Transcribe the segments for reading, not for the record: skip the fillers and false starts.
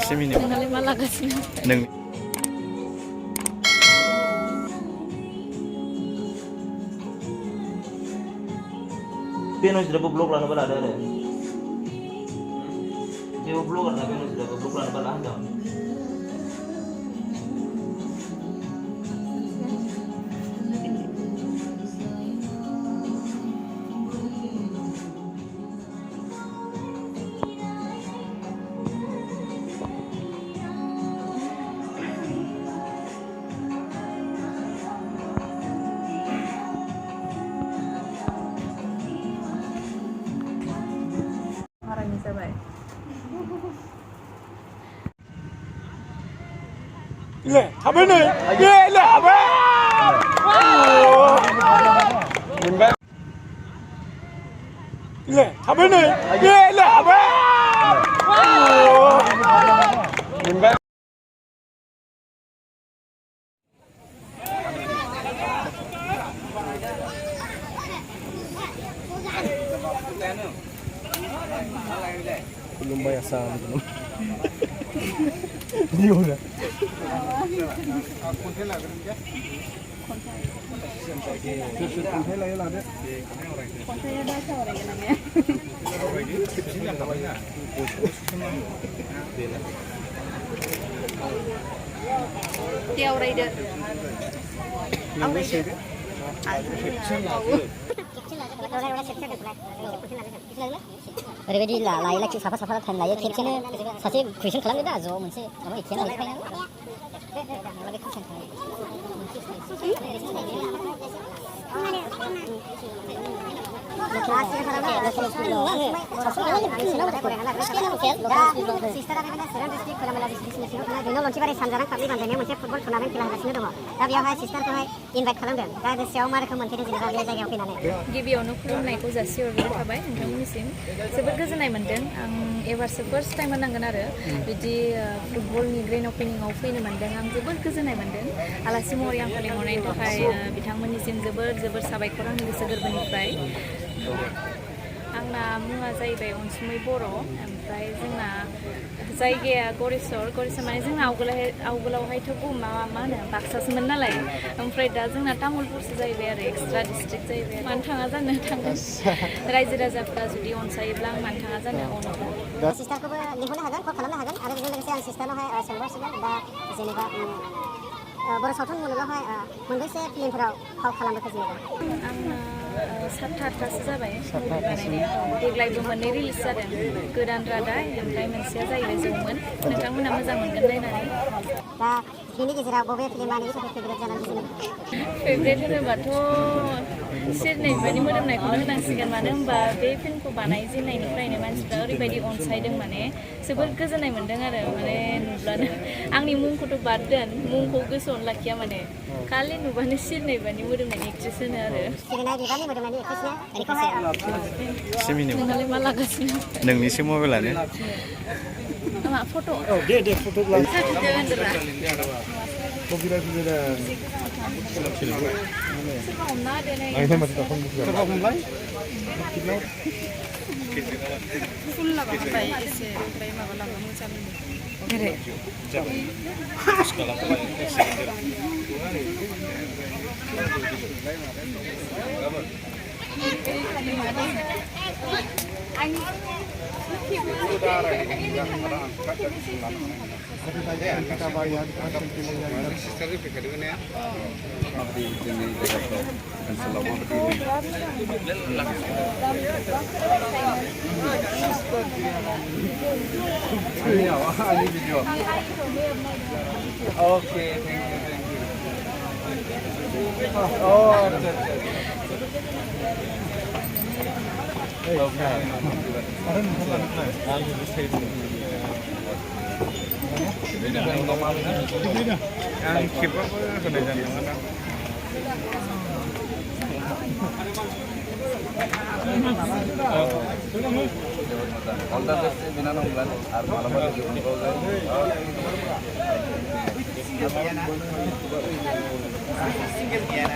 Seminyo. Nalay malakas na. Nang Pino sudah blok lah bala ada. Dia blok kan Pino sudah blok lah bala ada. Marami sabay. Le, habe ne? Ye, le, habe. Le, habe ne? Ye, le, habe. Belum bayar saham belum. Dia udah. Tiaw rider. ओरैबायदि लायै लायै साफा साफा time लायो खेबसेनो सासे कुइसन खालामनो दा ज' मोनसे माबा एखेयानो लायखायो लन्चिबारि सानजारां कापनि बान्जायनायाव मोनसे फुटबल टुर्नामेन्ट खेला होगासिनो दङ दा बेयावहाय सिस्टारखौहाय इनभाइट खालामदों दा गोसोआव मा रोखोम मोनफैदों जेनेबा बे जायगायाव फैनानै गिबियावनो खुलुमनायखौ जासिहरनाय थाबाय नोंथांमोननिसिम जोबोद गोजोननाय मोन्दों आं एबारसो फार्स्ट टाइम होनांगोन आरो बिदि फुटबलनि ग्रेन्ड अपेनिंआव फैनो मोन्दों आं जोबोद गोजोननाय मोन्दों आलासि महरै आंखौ लिंहरनायनि थाखाय बिथांमोननिसिम जोबोद साबायखर आंनि गोसो गोरबोनिफ्राय आंना मुङा जाहैबाय अनसुमै बर' ओमफ्राय जोंना जायगाया गरेस्वर माने जोंना आवगोलावहायथ' मा होनो बाक्सासोमोन नालाय ओमफ्राय दा जोंना तामुलपुरसो जाहैबाय आरो एक्सट्रा डिस्ट्रिक्ट जाहैबाय मानो थाङा जानो थांगोन रायजो राजाफ्रा जुदि अनसायोब्ला आं मानो थाङा जानो अनोब्ला सिस्टारखौबो लिंहरनो हागोन कल खालामनो हागोन आरो बेजों लोगोसे आं सिस्टारनावहाय सोंबावसिगोन दा जेनेबा बर' सावथुन मुलुगावहाय मोनबेसे फिल्मफोराव फाव खालामबोखो जेनेबा आंना 7-8थासो जाबाय बानायनाया देग्लायबो मोननै रिलिज जादों गोदान रादाय ओमफ्राय मोनसेया जाहैबाय जौमोन नोंथांमोना मोजां मोनगोन नायनानै दा बेनि गेजेराव बबे फिल्मा नोंनि थाखाय फेभरेट जानानै दङ फेभरेट होनोबाथ' सिरनै बायदि मोदोमनायखौनो होनांसिगोन मानो होनबा बे फिल्मखौ बानायजेननायनिफ्रायनो मानसिफ्रा ओरैबायदि अनसायदों माने जोबोद गोजोननाय मोन्दों आरो माने नुब्लानो आंनि मुंखौथ' बाद दोन मुंखौ गोसोआवनो लाखिया माने खालि नुबानो सिरनै बायदि मोदोमनायनि एक्ट्रेस होनो आरो Seminyo. नोंनालाय मा लागासिनो नोंनिसो मबाइलानो मा फट' Dia foto lagi. साथिदो होनदोंना Kopilah sudah. सोरबा हमना होदो नै Ini masih telepon bukan. Coba mulai. फुल लागाबाय एसे ओमफ्राय माबा लागा मोजां ओरै Kita bayar Oke, thank you. Oh, Yang keep apa sudah jangan mana? All the best bina nonglan ar malam lagi single dia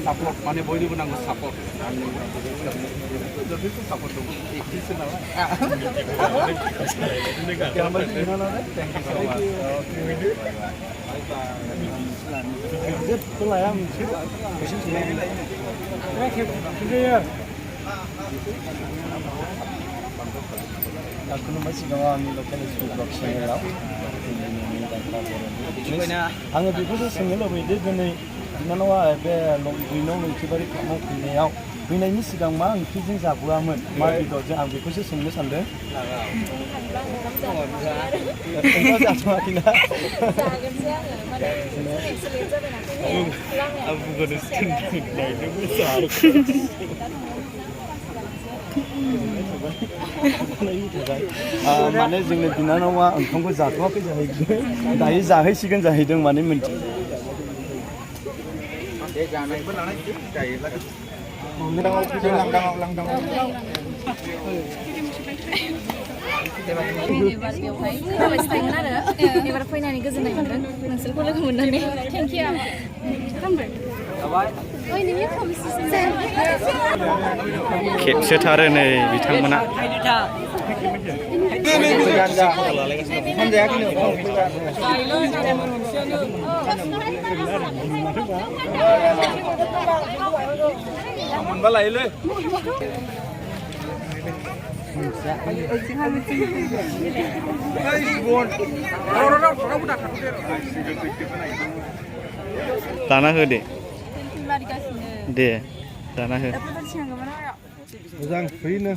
support माने बयनिबो नांगौ सापर्ट जथेस्थ सापर्ट दं एक्ट्रिस नालाय जेबो लाया मोनसे कुइसन सोंनाय खुलुमबाय सिगाङाव आंनि लकेल स्कुल ब्लग चेनेलाव आङो बेखौसो सोंनो लुबैदों दिनै बिनानावा बे 2 नं लैथोबारि खामाव फैनायाव फैनायनि सिगां मा ओंख्रिजों जाबोआमोन मा बेदरजों आं बेखौसो सोंनो सानदों जाथ'वाखैना माने जोंनि बिनानावा ओंखामखौ जाथ'वाखै जाहैदों दायो जाहैसिगोन जाहैदों माने मोनसे एबार फैनानै गोजोननाय मोनदों नोंसोरखौ लोगो मोननानै थेंक इउ खेबसेथारो नै बिथांमोना मोनबा लायोलै दाना हो दे दाना हो मोजां फ्रिनो